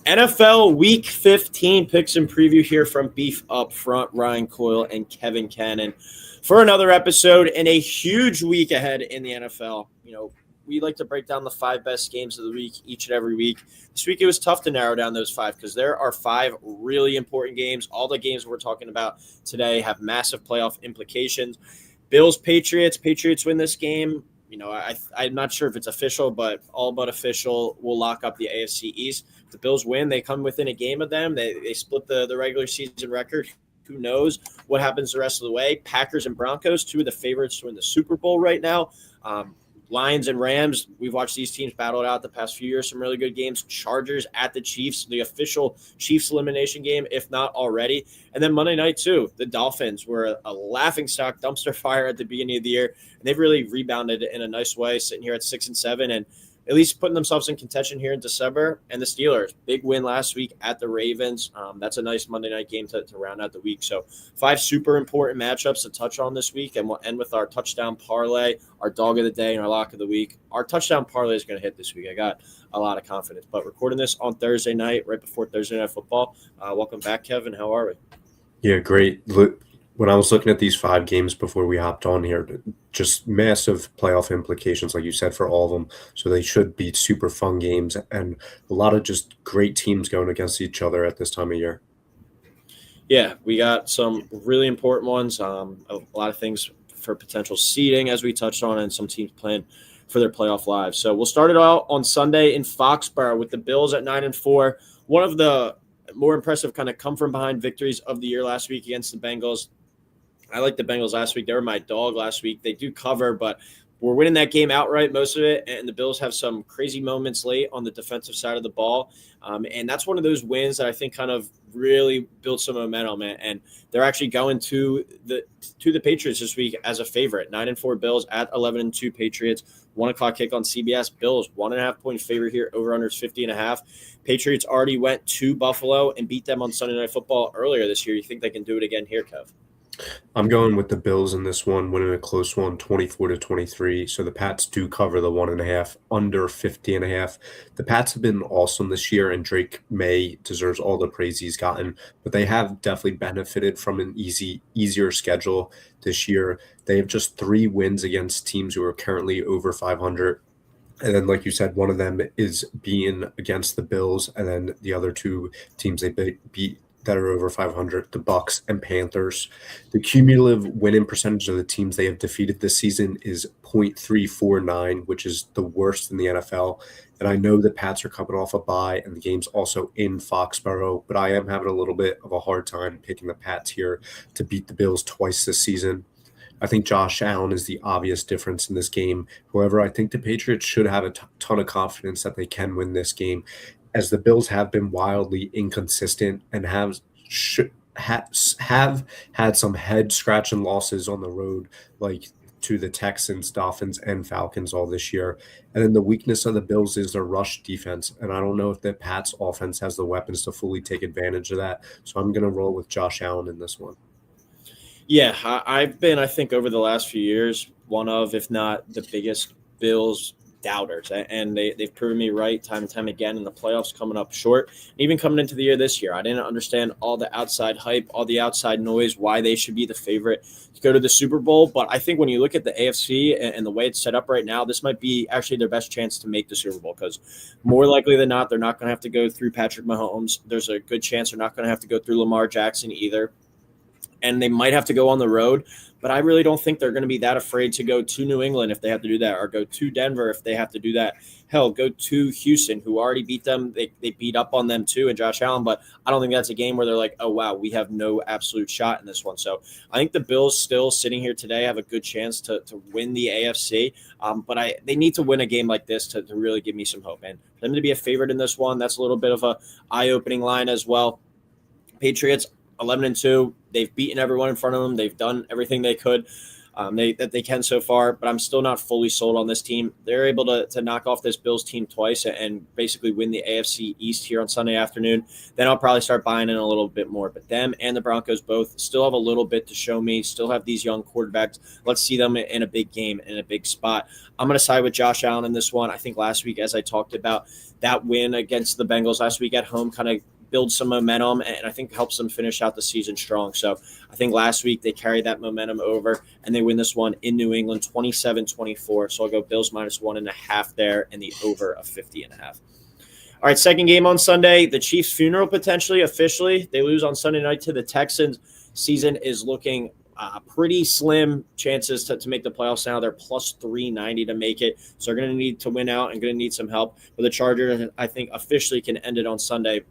NFL Week 15 picks and preview here from Beef Up Front, Ryan Coyle and Kevin Cannon for another episode and a huge week ahead in the NFL. We like to break down the 5 best games of the week each and every week. This week it was tough to narrow down those 5 because there are 5 really important games. All the games we're talking about today have massive playoff implications. Bills, Patriots win this game. I'm not sure if it's official, but all but official will lock up the AFC East. If the Bills win, they come within a game of them. They split the regular season record. Who knows what happens the rest of the way? Packers and Broncos, 2 of the favorites to win the Super Bowl right now. Lions and Rams, we've watched these teams battle it out the past few years. Some really good games. Chargers at the Chiefs, the official Chiefs elimination game, if not already. And then Monday night, too, the Dolphins were a laughingstock dumpster fire at the beginning of the year. And they've really rebounded in a nice way, sitting here at 6-7 and at least putting themselves in contention here in December. And the Steelers, big win last week at the Ravens. That's a nice Monday night game to round out the week. So 5 super important matchups to touch on this week. And we'll end with our touchdown parlay, our dog of the day, and our lock of the week. Our touchdown parlay is going to hit this week. I got a lot of confidence. But recording this on Thursday night, right before Thursday Night Football. Welcome back, Kevin. How are we? Yeah, great. When I was looking at these 5 games before we hopped on here, just massive playoff implications, like you said, for all of them. So they should be super fun games and a lot of just great teams going against each other at this time of year. Yeah, we got some really important ones. A lot of things for potential seeding, as we touched on, and some teams playing for their playoff lives. So we'll start it out on Sunday in Foxborough with the Bills at 9-4. One of the more impressive kind of come from behind victories of the year last week against the Bengals. I like the Bengals last week. They were my dog last week. They do cover, but we're winning that game outright, most of it. And the Bills have some crazy moments late on the defensive side of the ball. And that's one of those wins that I think kind of really built some momentum. And they're actually going to the Patriots this week as a favorite. 9-4 Bills at 11-2 Patriots. 1:00 kick on CBS. Bills 1.5-point favorite here. Over under is 50.5. Patriots already went to Buffalo and beat them on Sunday Night Football earlier this year. You think they can do it again here, Kev? I'm going with the Bills in this one, winning a close one, 24-23. So the Pats do cover the 1.5, under 50.5. The Pats have been awesome this year, and Drake May deserves all the praise he's gotten. But they have definitely benefited from an easier schedule this year. They have just 3 wins against teams who are currently over 500. And then, like you said, one of them is being against the Bills, and then the other 2 teams they beat that are over 500, the Bucks and Panthers. The cumulative winning percentage of the teams they have defeated this season is .349, which is the worst in the NFL. And I know the Pats are coming off a bye, and the game's also in Foxborough, but I am having a little bit of a hard time picking the Pats here to beat the Bills twice this season. I think Josh Allen is the obvious difference in this game. However, I think the Patriots should have a ton of confidence that they can win this game, as the Bills have been wildly inconsistent and have had some head-scratching losses on the road, like to the Texans, Dolphins, and Falcons all this year. And then the weakness of the Bills is their rush defense, and I don't know if the Pats' offense has the weapons to fully take advantage of that. So I'm going to roll with Josh Allen in this one. Yeah, I've been, I think, over the last few years, one of, if not the biggest Bills doubters. And they've proven me right time and time again in the playoffs, coming up short. Even coming into the year this year, I didn't understand all the outside hype, all the outside noise, why they should be the favorite to go to the Super Bowl. But I think when you look at the AFC and the way it's set up right now, this might be actually their best chance to make the Super Bowl, because more likely than not, they're not going to have to go through Patrick Mahomes. There's a good chance they're not going to have to go through Lamar Jackson either. And they might have to go on the road, but I really don't think they're going to be that afraid to go to New England if they have to do that, or go to Denver if they have to do that. Hell, go to Houston, who already beat them. They beat up on them too, and Josh Allen, but I don't think that's a game where they're like, oh, wow, we have no absolute shot in this one. So I think the Bills still sitting here today have a good chance to win the AFC, but they need to win a game like this to really give me some hope. And for them to be a favorite in this one, that's a little bit of a eye-opening line as well. Patriots, 11-2. They've beaten everyone in front of them. They've done everything they could. that they can so far, but I'm still not fully sold on this team. They're able to knock off this Bills team twice and basically win the AFC East here on Sunday afternoon. Then I'll probably start buying in a little bit more. But them and the Broncos both still have a little bit to show me, still have these young quarterbacks. Let's see them in a big game, in a big spot. I'm going to side with Josh Allen in this one. I think last week, as I talked about, that win against the Bengals last week at home kind of builds some momentum, and I think helps them finish out the season strong. So I think last week they carried that momentum over, and they win this one in New England 27-24. So I'll go Bills -1.5 there, and the over of 50.5. All right, second game on Sunday, the Chiefs' funeral potentially officially. They lose on Sunday night to the Texans. Season is looking pretty slim chances to make the playoffs now. They're +390 to make it. So they're going to need to win out and going to need some help. But the Chargers, I think, officially can end it on Sunday.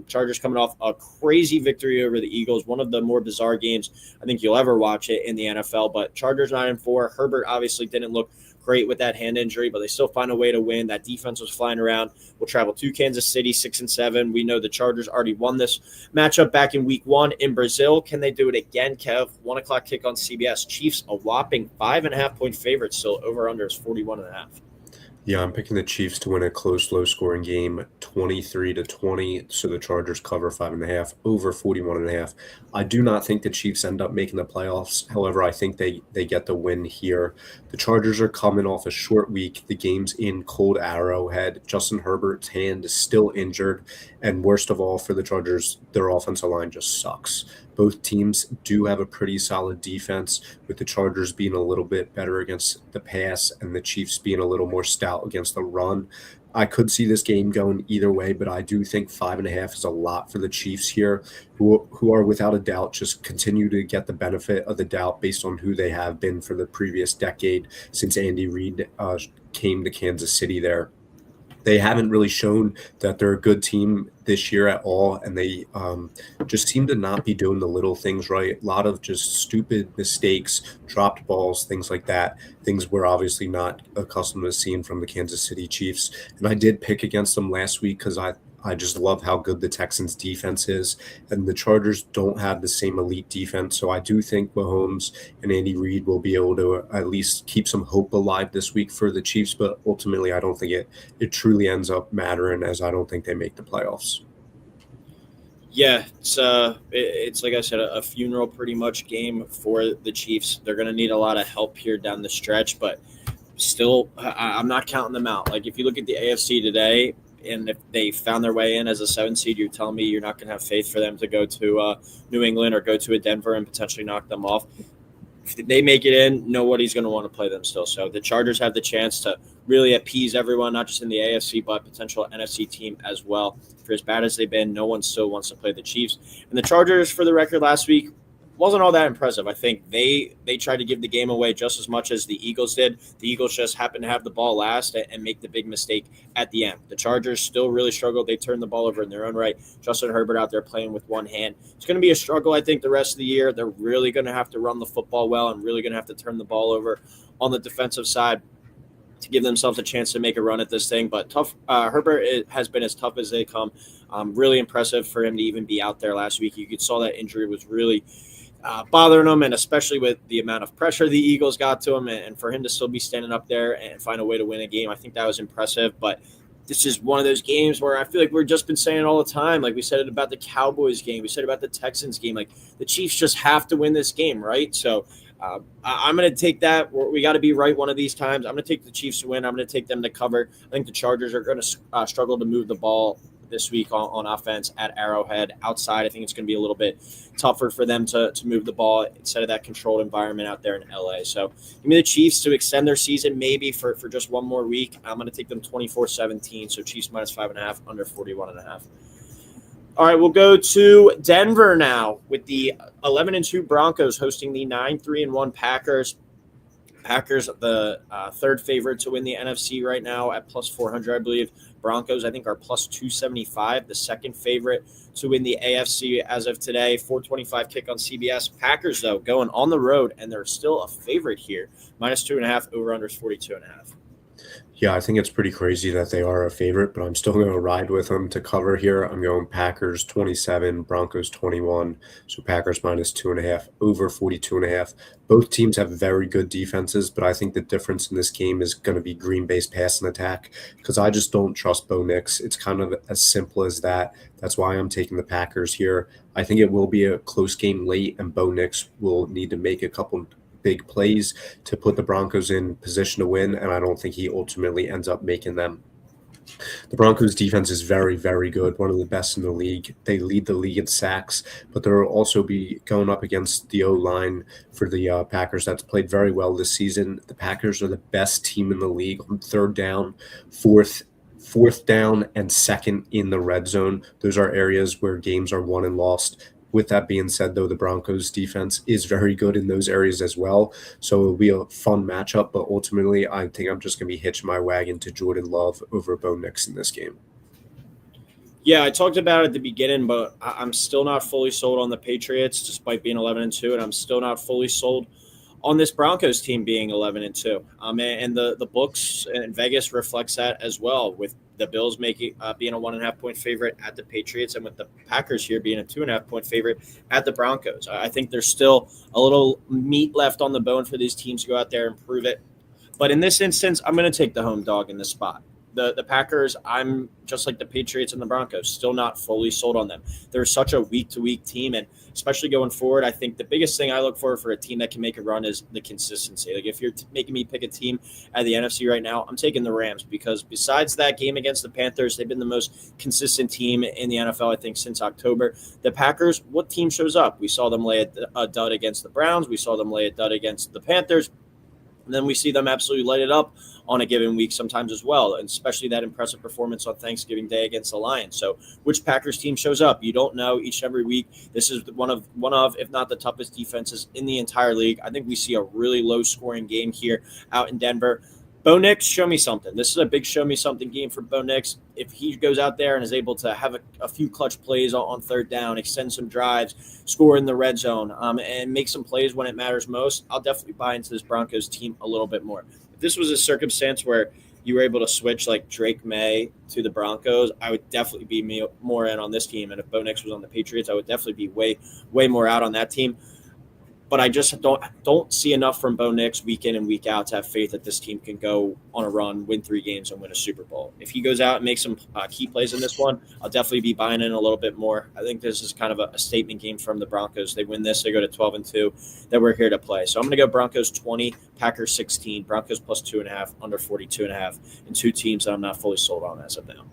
Chargers coming off a crazy victory over the Eagles, one of the more bizarre games I think you'll ever watch it in the NFL. But Chargers 9-4. Herbert obviously didn't look great with that hand injury, but they still find a way to win. That defense was flying around. We'll travel to Kansas City 6-7. We know the Chargers already won this matchup back in week 1 in Brazil. Can they do it again, Kev? 1 o'clock kick on CBS. Chiefs a whopping 5.5-point favorites. Still over under is 41.5. Yeah, I'm picking the Chiefs to win a close, low-scoring game, 23-20. So the Chargers cover 5.5, over 41.5. I do not think the Chiefs end up making the playoffs. However, I think they get the win here. The Chargers are coming off a short week. The game's in cold Arrowhead. Justin Herbert's hand is still injured, and worst of all for the Chargers, their offensive line just sucks. Both teams do have a pretty solid defense, with the Chargers being a little bit better against the pass and the Chiefs being a little more stout against the run. I could see this game going either way, but I do think 5.5 is a lot for the Chiefs here, who are without a doubt just continue to get the benefit of the doubt based on who they have been for the previous decade since Andy Reid came to Kansas City there. They haven't really shown that they're a good team this year at all, and they just seem to not be doing the little things right. A lot of just stupid mistakes, dropped balls, things like that, things we're obviously not accustomed to seeing from the Kansas City Chiefs. And I did pick against them last week because I just love how good the Texans defense is, and the Chargers don't have the same elite defense. So I do think Mahomes and Andy Reid will be able to at least keep some hope alive this week for the Chiefs. But ultimately, I don't think it truly ends up mattering, as I don't think they make the playoffs. Yeah, it's like I said, a funeral pretty much game for the Chiefs. They're going to need a lot of help here down the stretch, but still, I'm not counting them out. Like, if you look at the AFC today, and if they found their way in as a 7 seed, you're telling me you're not going to have faith for them to go to New England or go to a Denver and potentially knock them off. If they make it in, nobody's going to want to play them still. So the Chargers have the chance to really appease everyone, not just in the AFC, but potential NFC team as well. For as bad as they've been, no one still wants to play the Chiefs. And the Chargers, for the record, last week wasn't all that impressive. I think they tried to give the game away just as much as the Eagles did. The Eagles just happened to have the ball last and make the big mistake at the end. The Chargers still really struggled. They turned the ball over in their own right. Justin Herbert out there playing with one hand. It's going to be a struggle, I think, the rest of the year. They're really going to have to run the football well and really going to have to turn the ball over on the defensive side to give themselves a chance to make a run at this thing. But Herbert has been as tough as they come. Really impressive for him to even be out there last week. You saw that injury was really bothering him, and especially with the amount of pressure the Eagles got to him, and for him to still be standing up there and find a way to win a game, I think that was impressive. But this is one of those games where I feel like we've just been saying it all the time. Like we said it about the Cowboys game. We said it about the Texans game. Like the Chiefs just have to win this game, right? So I'm going to take that. We got to be right one of these times. I'm going to take the Chiefs to win. I'm going to take them to cover. I think the Chargers are going to struggle to move the ball this week on offense at Arrowhead. Outside, I think it's going to be a little bit tougher for them to move the ball instead of that controlled environment out there in LA. So give me the Chiefs to extend their season maybe for just one more week. I'm going to take them 24-17. So Chiefs -5.5, under 41.5. All right, we'll go to Denver now with the 11-2 Broncos hosting the 9-3-1 Packers. Packers, the third favorite to win the NFC right now at +400, I believe. Broncos, I think, are +275, the second favorite to win the AFC as of today. 4:25 kick on CBS. Packers, though, going on the road, and they're still a favorite here. -2.5, over-under is 42.5. Yeah, I think it's pretty crazy that they are a favorite, but I'm still going to ride with them to cover here. I'm going Packers 27, Broncos 21. So Packers minus 2.5, over 42.5. Both teams have very good defenses, but I think the difference in this game is going to be Green Bay's passing attack because I just don't trust Bo Nix. It's kind of as simple as that. That's why I'm taking the Packers here. I think it will be a close game late, and Bo Nix will need to make a couple big plays to put the Broncos in position to win, and I don't think he ultimately ends up making them. The Broncos defense is very, very good, one of the best in the league. They lead the league in sacks, but they'll also be going up against the O-line for the Packers that's played very well this season. The Packers are the best team in the league on third down, fourth down, and second in the red zone. Those are areas where games are won and lost. With that being said, though, the Broncos defense is very good in those areas as well. So it'll be a fun matchup, but ultimately I think I'm just going to be hitching my wagon to Jordan Love over Bo Nix in this game. Yeah, I talked about it at the beginning, but I'm still not fully sold on the Patriots, despite being 11-2, and I'm still not fully sold on this Broncos team being 11-2. And the books and Vegas reflects that as well, with the Bills making being a 1.5 point favorite at the Patriots, and with the Packers here being a 2.5 point favorite at the Broncos. I think there's still a little meat left on the bone for these teams to go out there and prove it. But in this instance, I'm going to take the home dog in this spot. The Packers, I'm just like the Patriots and the Broncos, still not fully sold on them. They're such a week-to-week team, and especially going forward, I think the biggest thing I look for a team that can make a run is the consistency. Like if you're making me pick a team at the NFC right now, I'm taking the Rams because besides that game against the Panthers, they've been the most consistent team in the NFL, I think, since October. The Packers, what team shows up? We saw them lay a dud against the Browns. We saw them lay a dud against the Panthers. And then we see them absolutely light it up on a given week sometimes as well, and especially that impressive performance on Thanksgiving Day against the Lions. So which Packers team shows up? You don't know each and every week. This is one of, if not the toughest defenses in the entire league. I think we see a really low-scoring game here out in Denver. Bo Nix, show me something. This is a big show me something game for Bo Nix. If he goes out there and is able to have a few clutch plays on third down, extend some drives, score in the red zone, and make some plays when it matters most, I'll definitely buy into this Broncos team a little bit more. If this was a circumstance where you were able to switch like Drake May to the Broncos, I would definitely be more in on this team. And if Bo Nix was on the Patriots, I would definitely be way more out on that team. But I just don't see enough from Bo Nix week in and week out to have faith that this team can go on a run, win 3 games, and win a Super Bowl. If he goes out and makes some key plays in this one, I'll definitely be buying in a little bit more. I think this is kind of a statement game from the Broncos. They win this, they go to 12-2. That we're here to play. So I'm going to go Broncos 20, Packers 16, Broncos plus 2.5, under 42.5, and 2 teams that I'm not fully sold on as of now.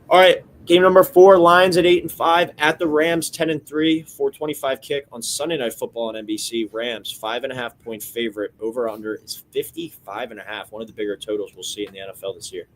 All right. Game number 4, Lions at 8-5 at the Rams 10-3, 4:25 kick on Sunday Night Football on NBC. Rams 5.5 point favorite. Over under is 55.5. One of the bigger totals we'll see in the NFL this year.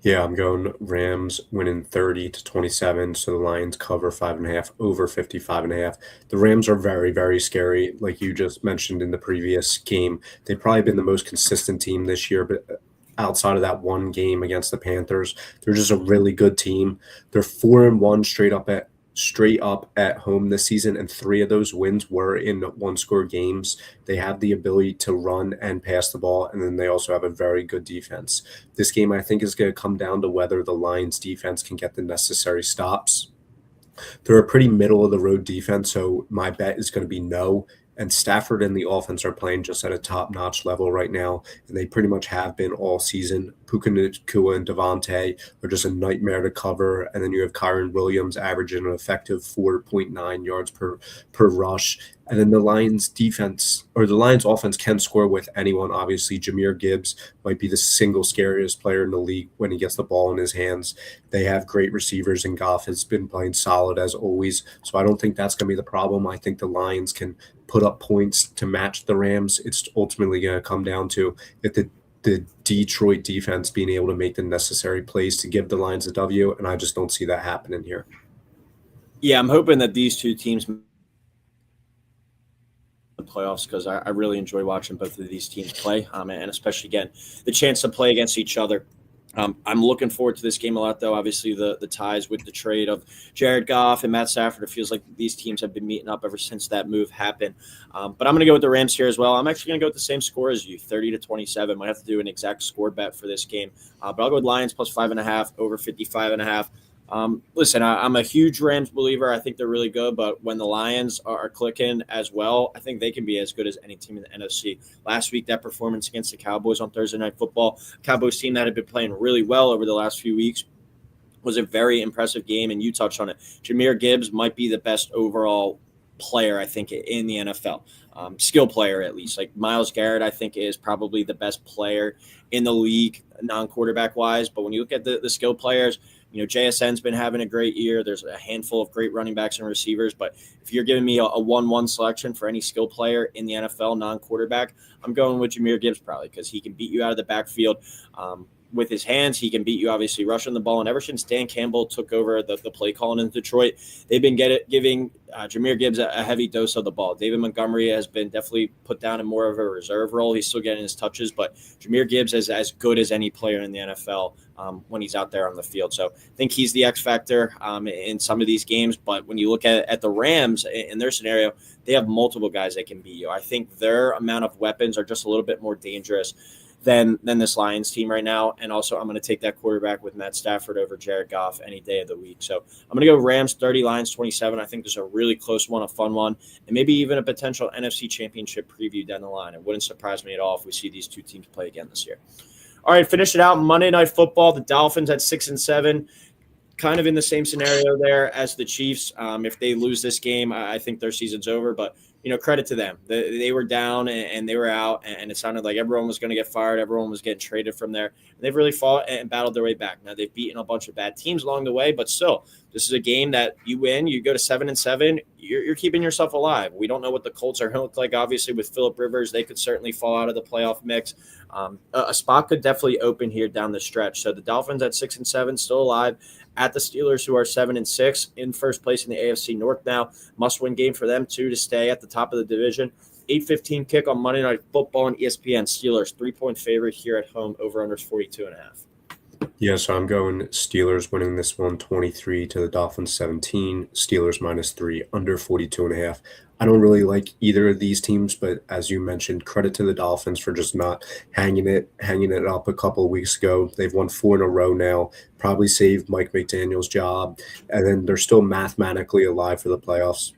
Yeah, I'm going Rams winning 30-27. So the Lions cover 5.5, over 55.5. The Rams are very, very scary. Like you just mentioned in the previous game, they've probably been the most consistent team this year, but outside of that one game against the Panthers, they're just a really good team. They're 4-1 straight up at home this season, and 3 of those wins were in one-score games. They have the ability to run and pass the ball, and then they also have a very good defense. This game, I think, is going to come down to whether the Lions defense can get the necessary stops. They're a pretty middle-of-the-road defense, so my bet is going to be no. And Stafford and the offense are playing just at a top-notch level right now, and they pretty much have been all season. Puka Nacua and Devontae are just a nightmare to cover, and then you have Kyron Williams averaging an effective 4.9 yards per rush. And then the Lions defense, or the Lions offense, can score with anyone. Obviously, Jahmyr Gibbs might be the single scariest player in the league when he gets the ball in his hands. They have great receivers, and Goff has been playing solid as always. So I don't think that's going to be the problem. I think the Lions can put up points to match the Rams. It's ultimately going to come down to if the Detroit defense being able to make the necessary plays to give the Lions a W, and I just don't see that happening here. Yeah, I'm hoping that these 2 teams the playoffs because I really enjoy watching both of these teams play, and especially, again, the chance to play against each other I'm looking forward to this game a lot, though. Obviously, the ties with the trade of Jared Goff and Matt Stafford, it feels like these teams have been meeting up ever since that move happened. But I'm going to go with the Rams here as well. I'm actually going to go with the same score as you, 30-27. Might have to do an exact score bet for this game. But I'll go with Lions plus 5.5, over 55.5. Listen, I'm a huge Rams believer. I think they're really good, but when the Lions are clicking as well, I think they can be as good as any team in the NFC. Last week, that performance against the Cowboys on Thursday Night Football, Cowboys team that had been playing really well over the last few weeks, was a very impressive game, and you touched on it. Jahmyr Gibbs might be the best overall player, I think, in the NFL. Skill player, at least. Like Myles Garrett, I think, is probably the best player in the league, non-quarterback wise. But when you look at the skill players, JSN's been having a great year. There's a handful of great running backs and receivers. But if you're giving me a 1-1 selection for any skill player in the NFL, non-quarterback, I'm going with Jahmyr Gibbs probably because he can beat you out of the backfield. With his hands, he can beat you, obviously, rushing the ball. And ever since Dan Campbell took over the play calling in Detroit, they've been giving Jahmyr Gibbs a heavy dose of the ball. David Montgomery has been definitely put down in more of a reserve role. He's still getting his touches, but Jahmyr Gibbs is as good as any player in the NFL when he's out there on the field. So I think he's the X factor in some of these games. But when you look at the Rams in their scenario, they have multiple guys that can beat you. I think their amount of weapons are just a little bit more dangerous than this Lions team right now. And also, I'm going to take that quarterback with Matt Stafford over Jared Goff any day of the week. So I'm going to go Rams 30, Lions 27. I think there's a really close one, a fun one, and maybe even a potential NFC championship preview down the line. It wouldn't surprise me at all if we see these two teams play again this year. All right, finish it out. Monday Night Football, the Dolphins at 6-7. Kind of in the same scenario there as the Chiefs. If they lose this game, I think their season's over. But, credit to them. They were down and they were out, and it sounded like everyone was going to get fired. Everyone was getting traded from there. And they've really fought and battled their way back. Now, they've beaten a bunch of bad teams along the way, but still, this is a game that you win. You go to 7-7. You're keeping yourself alive. We don't know what the Colts are going to look like. Obviously, with Phillip Rivers, they could certainly fall out of the playoff mix. A spot could definitely open here down the stretch. So the Dolphins at 6-7, still alive, at the Steelers, who are 7-6, in first place in the AFC North now. Must-win game for them, too, to stay at the top of the division. 8:15 kick on Monday Night Football and ESPN. Steelers, 3-point favorite here at home, over-under 42.5. Yeah, so I'm going Steelers winning this one 23 to the Dolphins 17. Steelers -3, under 42.5. I don't really like either of these teams, but as you mentioned, credit to the Dolphins for just not hanging it up a couple of weeks ago. They've won 4 in a row now, probably saved Mike McDaniel's job, and then they're still mathematically alive for the playoffs.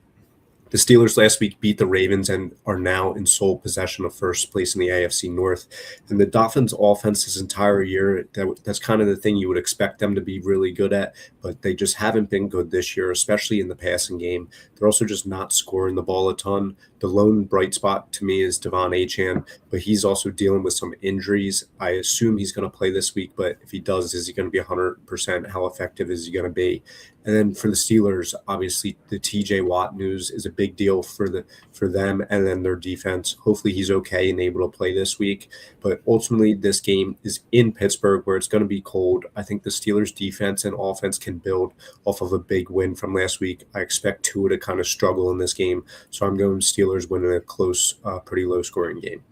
The Steelers last week beat the Ravens and are now in sole possession of first place in the AFC North. And the Dolphins' offense this entire year, that's kind of the thing you would expect them to be really good at, but they just haven't been good this year, especially in the passing game. They're also just not scoring the ball a ton. The lone bright spot to me is Devon Achane, but he's also dealing with some injuries. I assume he's going to play this week, but if he does, is he going to be 100%? How effective is he going to be? And then for the Steelers, obviously the TJ Watt news is a big deal for them and then their defense. Hopefully he's okay and able to play this week. But ultimately, this game is in Pittsburgh where it's going to be cold. I think the Steelers' defense and offense can build off of a big win from last week. I expect Tua to kind of struggle in this game. So I'm going Steelers winning a close, pretty low-scoring game.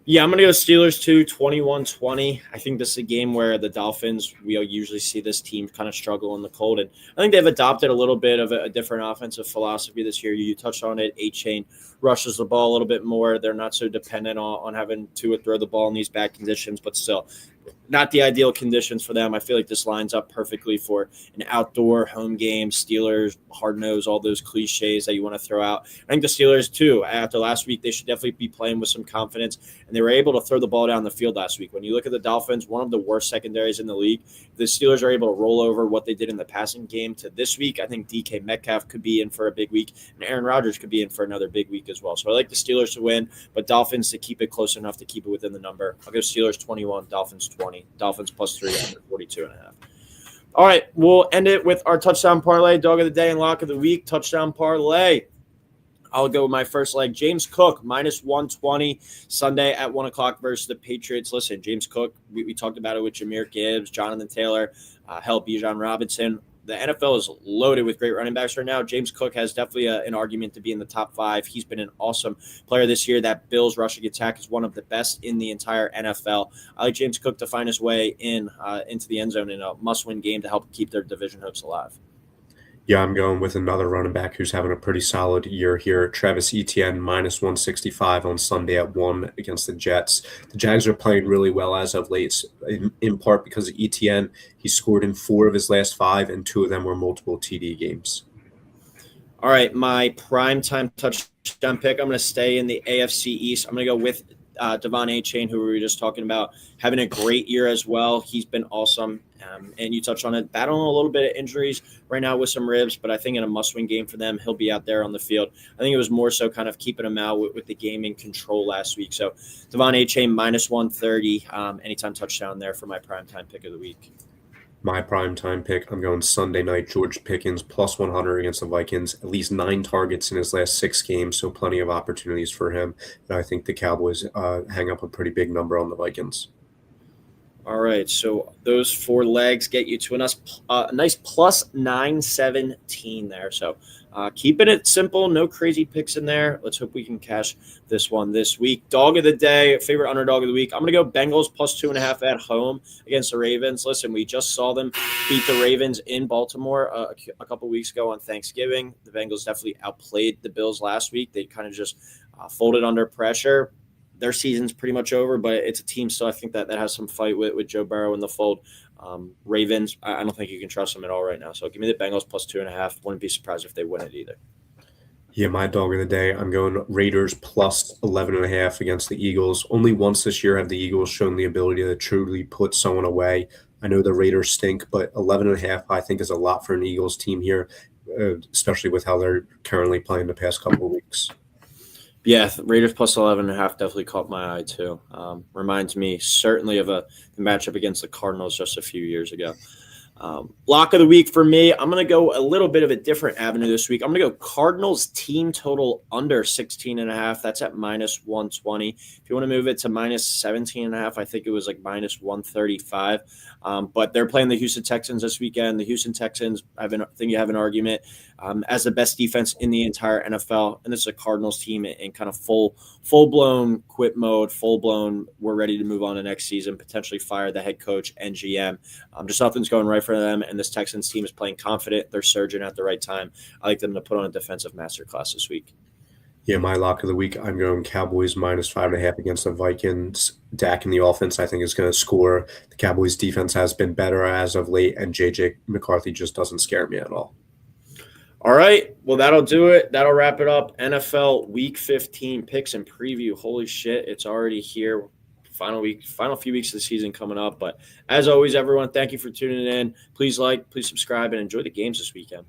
Yeah, I'm going to go Steelers too, 21-20. I think this is a game where the Dolphins, we'll usually see this team kind of struggle in the cold. And I think they've adopted a little bit of a different offensive philosophy this year. You touched on it. Achane rushes the ball a little bit more. They're not so dependent on having to throw the ball in these bad conditions, but still not the ideal conditions for them. I feel like this lines up perfectly for an outdoor home game. Steelers, hard nose, all those cliches that you want to throw out. I think the Steelers, too, after last week, they should definitely be playing with some confidence, and they were able to throw the ball down the field last week. When you look at the Dolphins, one of the worst secondaries in the league, the Steelers are able to roll over what they did in the passing game to this week. I think DK Metcalf could be in for a big week, and Aaron Rodgers could be in for another big week as well. So I like the Steelers to win, but Dolphins to keep it close enough to keep it within the number. I'll go Steelers 21, Dolphins 20. Dolphins +3 under 42.5. All right, we'll end it with our touchdown parlay, dog of the day and lock of the week. Touchdown parlay. I'll go with my first leg. James Cook, -120 Sunday at 1 o'clock versus the Patriots. Listen, James Cook, we talked about it with Jahmyr Gibbs, Jonathan Taylor, Bijan Robinson. the NFL is loaded with great running backs right now. James Cook has definitely an argument to be in the top 5. He's been an awesome player this year. That Bills rushing attack is one of the best in the entire NFL. I like James Cook to find his way into the end zone in a must-win game to help keep their division hopes alive. Yeah, I'm going with another running back who's having a pretty solid year here. Travis Etienne, minus 165 on Sunday at 1 against the Jets. The Jags are playing really well as of late, in part because of Etienne. He scored in 4 of his last 5, and 2 of them were multiple TD games. All right, my primetime touchdown pick, I'm going to stay in the AFC East. I'm going to go with Devon Achane, who we were just talking about, having a great year as well. He's been awesome. And you touched on it, battling a little bit of injuries right now with some ribs, but I think in a must-win game for them, he'll be out there on the field. I think it was more so kind of keeping him out with the game in control last week. So Devon Achane, minus 130, anytime touchdown there for my primetime pick of the week. My primetime pick, I'm going Sunday night, George Pickens, plus 100 against the Vikings. At least 9 targets in his last 6 games, so plenty of opportunities for him. And I think the Cowboys hang up a pretty big number on the Vikings. All right, so those 4 legs get you to a nice plus 917 there. So keeping it simple, no crazy picks in there. Let's hope we can cash this one this week. Dog of the day, favorite underdog of the week. I'm going to go Bengals plus 2.5 at home against the Ravens. Listen, we just saw them beat the Ravens in Baltimore a couple weeks ago on Thanksgiving. The Bengals definitely outplayed the Bills last week. They kind of just folded under pressure. Their season's pretty much over, but it's a team still, I think, that has some fight with Joe Burrow in the fold. Ravens, I don't think you can trust them at all right now. So give me the Bengals plus 2.5. Wouldn't be surprised if they win it either. Yeah, my dog of the day, I'm going Raiders plus 11.5 against the Eagles. Only once this year have the Eagles shown the ability to truly put someone away. I know the Raiders stink, but 11.5 I think is a lot for an Eagles team here, especially with how they're currently playing the past couple of weeks. Yeah, Raiders plus 11.5 definitely caught my eye too. Reminds me certainly of the matchup against the Cardinals just a few years ago. Lock of the week for me, I'm going to go a little bit of a different avenue this week. I'm going to go Cardinals team total under 16.5. That's at minus 120. If you want to move it to minus 17.5, I think it was like minus 135. But they're playing the Houston Texans this weekend. The Houston Texans, I think you have an argument as the best defense in the entire NFL. And this is a Cardinals team in kind of full-blown quit mode, full-blown we're ready to move on to next season, potentially fire the head coach and GM. Just nothing's going right for them, and this Texans team is playing confident. They're surging at the right time. I like them to put on a defensive masterclass this week. Yeah, my lock of the week, I'm going Cowboys minus 5.5 against the Vikings. Dak in the offense, I think, is going to score. The Cowboys defense has been better as of late, and J.J. McCarthy just doesn't scare me at all. All right, well, that'll do it. That'll wrap it up. NFL Week 15 picks and preview. Holy shit, it's already here. Final few weeks of the season coming up. But as always, everyone, thank you for tuning in. Please like, please subscribe, and enjoy the games this weekend.